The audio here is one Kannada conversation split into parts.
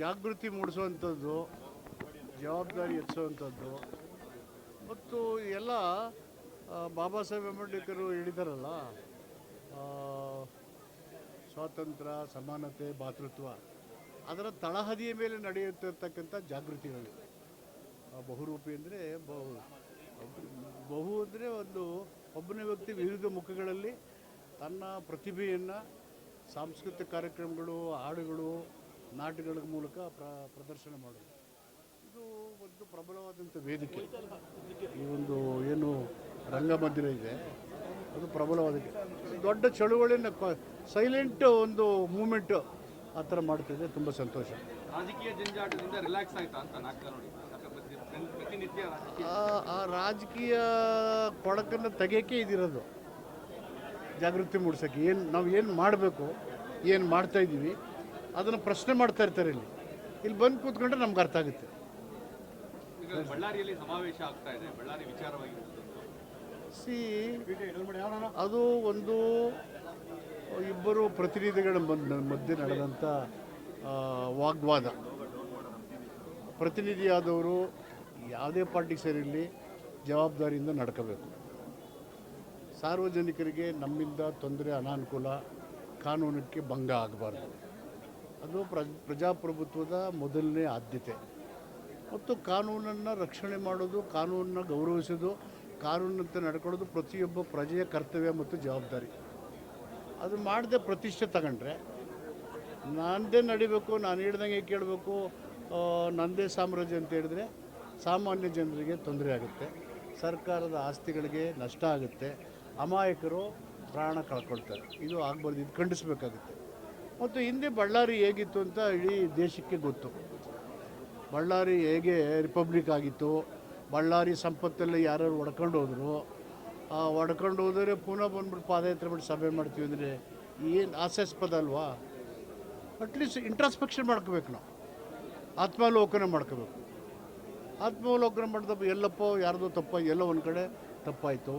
ಜಾಗೃತಿ ಮೂಡಿಸುವಂಥದ್ದು, ಜವಾಬ್ದಾರಿ ಹೆಚ್ಚುವಂಥದ್ದು ಮತ್ತು ಎಲ್ಲ ಬಾಬಾ ಸಾಹೇಬ್ ಅಂಬೇಡ್ಕರ್ ಹೇಳಿದಾರಲ್ಲ, ಆ, ಸ್ವಾತಂತ್ರ್ಯ, ಸಮಾನತೆ, ಭಾತೃತ್ವ, ಅದರ ತಳಹದಿಯ ಮೇಲೆ ನಡೆಯುತ್ತಿರ್ತಕ್ಕಂಥ ಜಾಗೃತಿಗಳು. ಬಹುರೂಪಿ ಅಂದರೆ ಬಹು ಅಂದರೆ ಒಬ್ಬನೇ ವ್ಯಕ್ತಿ ವಿವಿಧ ಮುಖಗಳಲ್ಲಿ ತನ್ನ ಪ್ರತಿಭೆಯನ್ನು ಸಾಂಸ್ಕೃತಿಕ ಕಾರ್ಯಕ್ರಮಗಳು, ಹಾಡುಗಳು, ನಾಟಕಗಳ ಮೂಲಕ ಪ್ರದರ್ಶನ ಮಾಡೋದು. ಇದು ಒಂದು ಪ್ರಬಲವಾದಂಥ ವೇದಿಕೆ. ಈ ಒಂದು ಏನು ರಂಗಮಂದಿರ ಇದೆ ಅದು ಪ್ರಬಲವಾದ ದೊಡ್ಡ ಚಳುವಳಿನ ಸೈಲೆಂಟ್ ಒಂದು ಮೂಮೆಂಟ್ ಆ ಥರ ಮಾಡ್ತಿದೆ. ತುಂಬ ಸಂತೋಷ. ರಾಜಕೀಯ ಜಂಜಾಟದಿಂದ ರಿಲ್ಯಾಕ್ಸ್ ಆಯ್ತಾ ಅಂತ ನೋಡಿ. ಪ್ರತಿನಿತ್ಯ ಆ ರಾಜಕೀಯ ಕೊಳಕನ್ನು ತೆಗೆಯೋಕ್ಕೆ ಇದಿರೋದು, ಜಾಗೃತಿ ಮೂಡಿಸೋಕ್ಕೆ. ನಾವು ಏನು ಮಾಡಬೇಕು, ಏನು ಮಾಡ್ತಾಯಿದ್ದೀವಿ ಅದನ್ನು ಪ್ರಶ್ನೆ ಮಾಡ್ತಾ ಇರ್ತಾರೆ. ಇಲ್ಲಿ ಬಂದು ಕೂತ್ಕೊಂಡ್ರೆ ನಮ್ಗೆ ಅರ್ಥ ಆಗುತ್ತೆ. ಈಗ ಬಳ್ಳಾರಿಯಲ್ಲಿ ಸಮಾವೇಶ ಆಗ್ತಾ ಇದೆ, ಬಳ್ಳಾರಿ ವಿಚಾರವಾಗಿ ಅದು ಒಂದು ಇಬ್ಬರು ಪ್ರತಿನಿಧಿಗಳ ಮಧ್ಯೆ ನಡೆದಂಥ ವಾಗ್ವಾದ. ಪ್ರತಿನಿಧಿಯಾದವರು ಯಾವುದೇ ಪಾರ್ಟಿಗೆ ಸೇರಿರಲಿ ಜವಾಬ್ದಾರಿಯಿಂದ ನಡ್ಕೋಬೇಕು. ಸಾರ್ವಜನಿಕರಿಗೆ ನಮ್ಮಿಂದ ತೊಂದರೆ, ಅನಾನುಕೂಲ, ಕಾನೂನಕ್ಕೆ ಭಂಗ ಆಗಬಾರ್ದು. ಅದು ಪ್ರಜಾಪ್ರಭುತ್ವದ ಮೊದಲನೇ ಆದ್ಯತೆ. ಮತ್ತು ಕಾನೂನನ್ನು ರಕ್ಷಣೆ ಮಾಡೋದು, ಕಾನೂನನ್ನು ಗೌರವಿಸೋದು, ಕಾನೂನಂತೆ ನಡ್ಕೊಳ್ಳೋದು ಪ್ರತಿಯೊಬ್ಬ ಪ್ರಜೆಯ ಕರ್ತವ್ಯ ಮತ್ತು ಜವಾಬ್ದಾರಿ. ಅದು ಮಾಡದೆ ಪ್ರತಿಷ್ಠೆ ತಗೊಂಡ್ರೆ ನನ್ನದೇ ನಡಿಬೇಕು, ನಾನು ಹೇಳ್ದಂಗೆ ಕೇಳಬೇಕು, ನನ್ನದೇ ಸಾಮ್ರಾಜ್ಯ ಅಂತ ಹೇಳಿದ್ರೆ ಸಾಮಾನ್ಯ ಜನರಿಗೆ ತೊಂದರೆ ಆಗುತ್ತೆ, ಸರ್ಕಾರದ ಆಸ್ತಿಗಳಿಗೆ ನಷ್ಟ ಆಗುತ್ತೆ, ಅಮಾಯಕರು ಪ್ರಾಣ ಕಳ್ಕೊಳ್ತಾರೆ. ಇದು ಆಗಬಾರ್ದು, ಇದು ಖಂಡಿಸಬೇಕಾಗುತ್ತೆ. ಮತ್ತು ಹಿಂದೆ ಬಳ್ಳಾರಿ ಹೇಗಿತ್ತು ಅಂತ ಇಡೀ ದೇಶಕ್ಕೆ ಗೊತ್ತು. ಬಳ್ಳಾರಿ ಹೇಗೆ ರಿಪಬ್ಲಿಕ್ ಆಗಿತ್ತು, ಬಳ್ಳಾರಿ ಸಂಪತ್ತೆಲ್ಲ ಯಾರ್ಯಾರು ಒಡ್ಕೊಂಡು ಹೋದರು, ಒಡ್ಕೊಂಡು ಹೋದರೆ ಪುನಃ ಬಂದ್ಬಿಟ್ಟು ಪಾದಯಾತ್ರೆ ಬಿಟ್ಟು ಸಭೆ ಮಾಡ್ತೀವಿ ಅಂದರೆ ಏನು ಹಾಸ್ಯಾಸ್ಪದ ಅಲ್ವಾ? ಅಟ್ಲೀಸ್ಟ್ ಇಂಟ್ರಾಸ್ಪೆಕ್ಷನ್ ಮಾಡ್ಕೋಬೇಕು, ನಾವು ಆತ್ಮಾವಲೋಕನ ಮಾಡ್ಕೋಬೇಕು. ಆತ್ಮಾವಲೋಕನ ಮಾಡಿದಪ್ಪ ಎಲ್ಲಪ್ಪ ಯಾರ್ದೋ ತಪ್ಪ, ಎಲ್ಲೋ ಒಂದು ಕಡೆ ತಪ್ಪಾಯಿತು,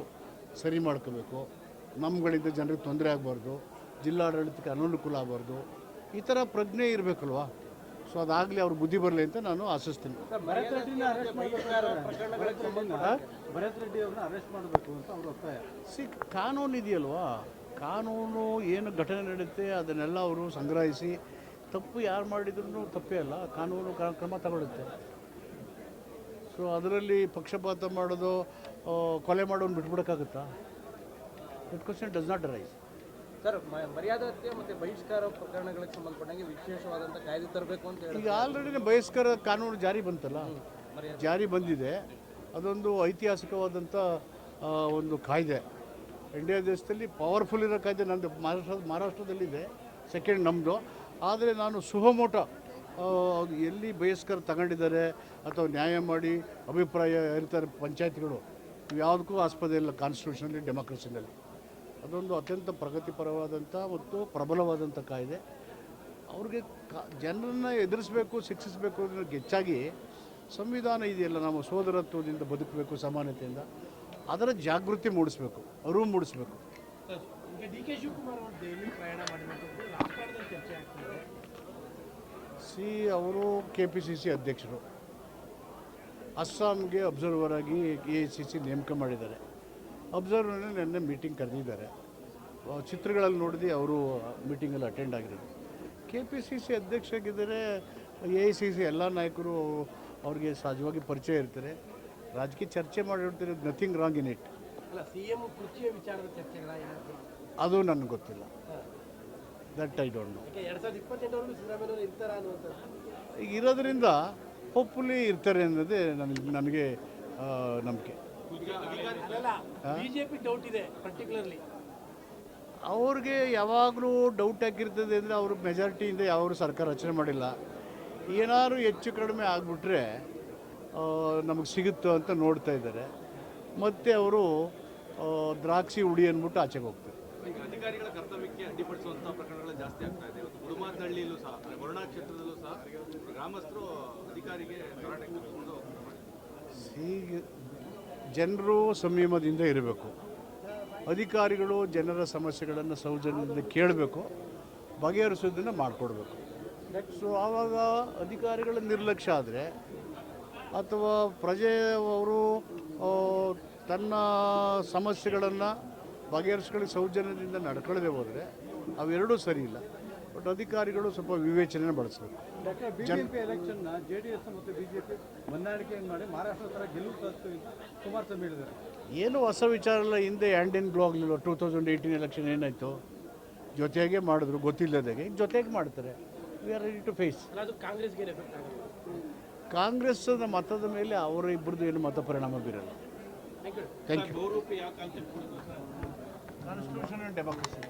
ಸರಿ ಮಾಡ್ಕೋಬೇಕು. ನಮ್ಮಗಳಿಂದ ಜನರಿಗೆ ತೊಂದರೆ ಆಗಬಾರ್ದು, ಜಿಲ್ಲಾಡಳಿತಕ್ಕೆ ಅನನುಕೂಲ ಆಗಬಾರ್ದು, ಈ ಥರ ಪ್ರಜ್ಞೆ ಇರಬೇಕಲ್ವಾ? ಸೊ ಅದಾಗಲಿ ಅವ್ರ ಬುದ್ಧಿ ಬರಲಿ ಅಂತ ನಾನು ಆಶಿಸ್ತೀನಿ. ಕಾನೂನು ಇದೆಯಲ್ವಾ, ಕಾನೂನು ಏನು ಘಟನೆ ನಡೆಯುತ್ತೆ ಅದನ್ನೆಲ್ಲ ಅವರು ಸಂಗ್ರಹಿಸಿ, ತಪ್ಪು ಯಾರು ಮಾಡಿದ್ರು ತಪ್ಪೇ ಅಲ್ಲ, ಕಾನೂನು ಕ್ರಮ ತಗೊಳುತ್ತೆ. ಸೊ ಅದರಲ್ಲಿ ಪಕ್ಷಪಾತ ಮಾಡೋದು, ಕೊಲೆ ಮಾಡೋನು ಬಿಟ್ಬಿಡೋಕ್ಕಾಗುತ್ತಾ? That question does not rise. Sir, ಮರ್ಯಾದೆ ಹತ್ಯೆ ಮತ್ತು ಬಹಿಷ್ಕಾರ ಪ್ರಕರಣಗಳಿಗೆ ಸಂಬಂಧಪಟ್ಟಂಗೆ ವಿಶೇಷವಾದಂಥ ಕಾಯ್ದೆ ತರಬೇಕು ಅಂತ ಹೇಳಿ ಈಗ ಆಲ್ರೆಡಿ ಬಹಿಷ್ಕಾರ ಕಾನೂನು ಜಾರಿ ಬಂತಲ್ಲ, ಜಾರಿ ಬಂದಿದೆ. ಅದೊಂದು ಐತಿಹಾಸಿಕವಾದಂಥ ಒಂದು ಕಾಯ್ದೆ. ಇಂಡಿಯಾ ದೇಶದಲ್ಲಿ ಪವರ್ಫುಲ್ ಇರೋ ಕಾಯ್ದೆ. ನಂದು ಮಹಾರಾಷ್ಟ್ರದಲ್ಲಿದೆ, ಸೆಕೆಂಡ್ ನಮ್ಮದು. ಆದರೆ ನಾನು ಸುಹಮೋಟ ಎಲ್ಲಿ ಬಹಿಷ್ಕಾರ ತಗೊಂಡಿದ್ದಾರೆ ಅಥವಾ ನ್ಯಾಯ ಮಾಡಿ ಅಭಿಪ್ರಾಯ ಹೇಳ್ತಾರೆ ಪಂಚಾಯತ್ಗಳು, ಯಾವುದಕ್ಕೂ ಆಸ್ಪದ ಇಲ್ಲ ಕಾನ್ಸ್ಟಿಟ್ಯೂಷನಲ್ಲಿ, ಡೆಮೋಕ್ರಸಿನಲ್ಲಿ. ಅದೊಂದು ಅತ್ಯಂತ ಪ್ರಗತಿಪರವಾದಂಥ ಮತ್ತು ಪ್ರಬಲವಾದಂಥ ಕಾಯ್ದೆ. ಅವ್ರಿಗೆ ಜನರನ್ನು ಎದುರಿಸಬೇಕು, ಶಿಕ್ಷಿಸಬೇಕು ಅನ್ನೋದಕ್ಕೆ ಹೆಚ್ಚಾಗಿ ಸಂವಿಧಾನ ಇದೆಯಲ್ಲ, ನಾವು ಸೋದರತ್ವದಿಂದ ಬದುಕಬೇಕು, ಸಮಾನತೆಯಿಂದ, ಅದರ ಜಾಗೃತಿ ಮೂಡಿಸ್ಬೇಕು, ಅರಿವು ಮೂಡಿಸ್ಬೇಕು. ಡಿ.ಕೆ. ಶಿವಕುಮಾರ್ ಅವರು ದೆಹಲಿ ಪ್ರಯಾಣ ಮಾಡಬೇಕು ಚರ್ಚೆ ಆಗ್ತಿದೆ. ಅವರು KPCC ಅಧ್ಯಕ್ಷರು, ಅಸ್ಸಾಂಗೆ ಅಬ್ಸರ್ವರ್ ಆಗಿ AICC ನೇಮಕ ಮಾಡಿದ್ದಾರೆ. ಅಬ್ಸರ್ವರ್ನ ನೆನ್ನೆ ಮೀಟಿಂಗ್ ಕರೆದಿದ್ದಾರೆ. ಚಿತ್ರಗಳಲ್ಲಿ ನೋಡಿದೆ ಅವರು ಮೀಟಿಂಗಲ್ಲಿ ಅಟೆಂಡ್ ಆಗಿರೋದು. KPCC ಅಧ್ಯಕ್ಷರಾಗಿದ್ದರೆ AICC ಎಲ್ಲ ನಾಯಕರು ಅವ್ರಿಗೆ ಸಹಜವಾಗಿ ಪರಿಚಯ ಇರ್ತಾರೆ, ರಾಜಕೀಯ ಚರ್ಚೆ ಮಾಡಿರ್ತಾರೆ. Nothing wrong in it. ಅಲ್ಲ, CM ಕುರ್ಚಿಯ ವಿಚಾರದ ಚರ್ಚೆಗಳ ಅದು ನನಗೆ ಗೊತ್ತಿಲ್ಲ. That I don't know. 2028 ಸಿದ್ದರಾಮಯ್ಯವರು ಇರ್ತಾರ ಅನ್ನುವಂಥದ್ದು ಈಗ ಇರೋದ್ರಿಂದ ಹೋಪ್ಫುಲಿ ಇರ್ತಾರೆ ಅನ್ನೋದೇ ನನಗೆ ನಂಬಿಕೆ. ಬಿಜೆಪಿ ಡೌಟ್ ಇದೆ ಪರ್ಟಿಕ್ಯುಲರ್ಲಿ. ಅವ್ರಿಗೆ ಯಾವಾಗಲೂ ಡೌಟ್ ಆಗಿರ್ತದೆ ಅಂದರೆ ಅವರು ಮೆಜಾರಿಟಿಯಿಂದ ಯಾವ ಸರ್ಕಾರ ರಚನೆ ಮಾಡಿಲ್ಲ. ಏನಾದ್ರು ಹೆಚ್ಚು ಕಡಿಮೆ ಆಗಿಬಿಟ್ರೆ ನಮಗೆ ಸಿಗುತ್ತೋ ಅಂತ ನೋಡ್ತಾ ಇದ್ದಾರೆ. ಮತ್ತು ಅವರು ದ್ರಾಕ್ಷಿ ಉಡಿ ಅಂದ್ಬಿಟ್ಟು ಆಚೆಗೆ ಹೋಗ್ತಾರೆ. ಅಧಿಕಾರಿಗಳ ಕರ್ತವ್ಯಕ್ಕೆ ಅಡ್ಡಿಪಡಿಸುವಂಥ ಪ್ರಕರಣಗಳು ಜಾಸ್ತಿ ಆಗ್ತಾ ಇದೆ. ಇವತ್ತು ಗುಡುಮಾನಹಳ್ಳಿಯಲ್ಲೂ ಸಹ, ವರುಣಾ ಕ್ಷೇತ್ರದಲ್ಲೂ ಸಹ ಗ್ರಾಮಸ್ಥರು ಅಧಿಕಾರಿಗೆ ಹೀಗೆ ಜನರು ಸಂಯಮದಿಂದ ಇರಬೇಕು. ಅಧಿಕಾರಿಗಳು ಜನರ ಸಮಸ್ಯೆಗಳನ್ನು ಸೌಜನ್ಯದಿಂದ ಕೇಳಬೇಕು, ಬಗೆಹರಿಸೋದನ್ನು ಮಾಡಿಕೊಡ್ಬೇಕು. ಸೊ ಆವಾಗ ಅಧಿಕಾರಿಗಳ ನಿರ್ಲಕ್ಷ್ಯ ಆದರೆ ಅಥವಾ ಪ್ರಜೆಯವರು ತನ್ನ ಸಮಸ್ಯೆಗಳನ್ನು ಬಗೆಹರಿಸ್ಕೊಳ್ಳಿ ಸೌಜನ್ಯದಿಂದ ನಡ್ಕೊಳ್ಳದೆ ಹೋದರೆ ಅವೆರಡೂ ಸರಿ ಇಲ್ಲ. ಬಟ್ ಅಧಿಕಾರಿಗಳು ಸ್ವಲ್ಪ ವಿವೇಚನೆ ಬಳಸಬೇಕು. ಬಿಜೆಪಿ ಎಲೆಕ್ಷನ್ನ JDS ಮತ್ತು ಬಿಜೆಪಿ ಹೊಂದಾಣಿಕೆಯನ್ನು ಮಾಡಿ ಮಹಾರಾಷ್ಟ್ರ ಥರ ಗೆಲುವು ಸಾಧಿಸ್ತೀವಿ ಕುಮಾರಸ್ವಾಮಿ ಹೇಳಿದ್ದಾರೆ. ಏನು ಹೊಸ ವಿಚಾರ ಇಲ್ಲ. ಹಿಂದೆ ಹ್ಯಾಂಡ್ ಇನ್ ಗ್ಲೋ ಆಗಲಿಲ್ಲ. 2018 ಎಲೆಕ್ಷನ್ ಏನಾಯಿತು, ಜೊತೆಗೆ ಮಾಡಿದ್ರು ಗೊತ್ತಿಲ್ಲದಾಗೆ, ಈಗ ಜೊತೆಗೆ ಮಾಡ್ತಾರೆ. We are ready to face. ಅದು ಕಾಂಗ್ರೆಸ್ಗೆ ಎಫೆಕ್ಟ್ ಆಗುತ್ತೆ. ಕಾಂಗ್ರೆಸ್ನ ಮತದ ಮೇಲೆ ಅವರ ಇಬ್ಬರದ್ದು ಏನು ಮತ ಪರಿಣಾಮ ಬೀರಲ್ಲ. Thank you. ಬಹುರೂಪಿ ಯಾವ ಕಾನ್ಸೆಪ್ಟ್ ಕಾನ್ಸ್ಟಿಟ್ಯೂಷನ್ ಆ್ಯಂಡ್ ಡೆಮೋಕ್ರಸಿ.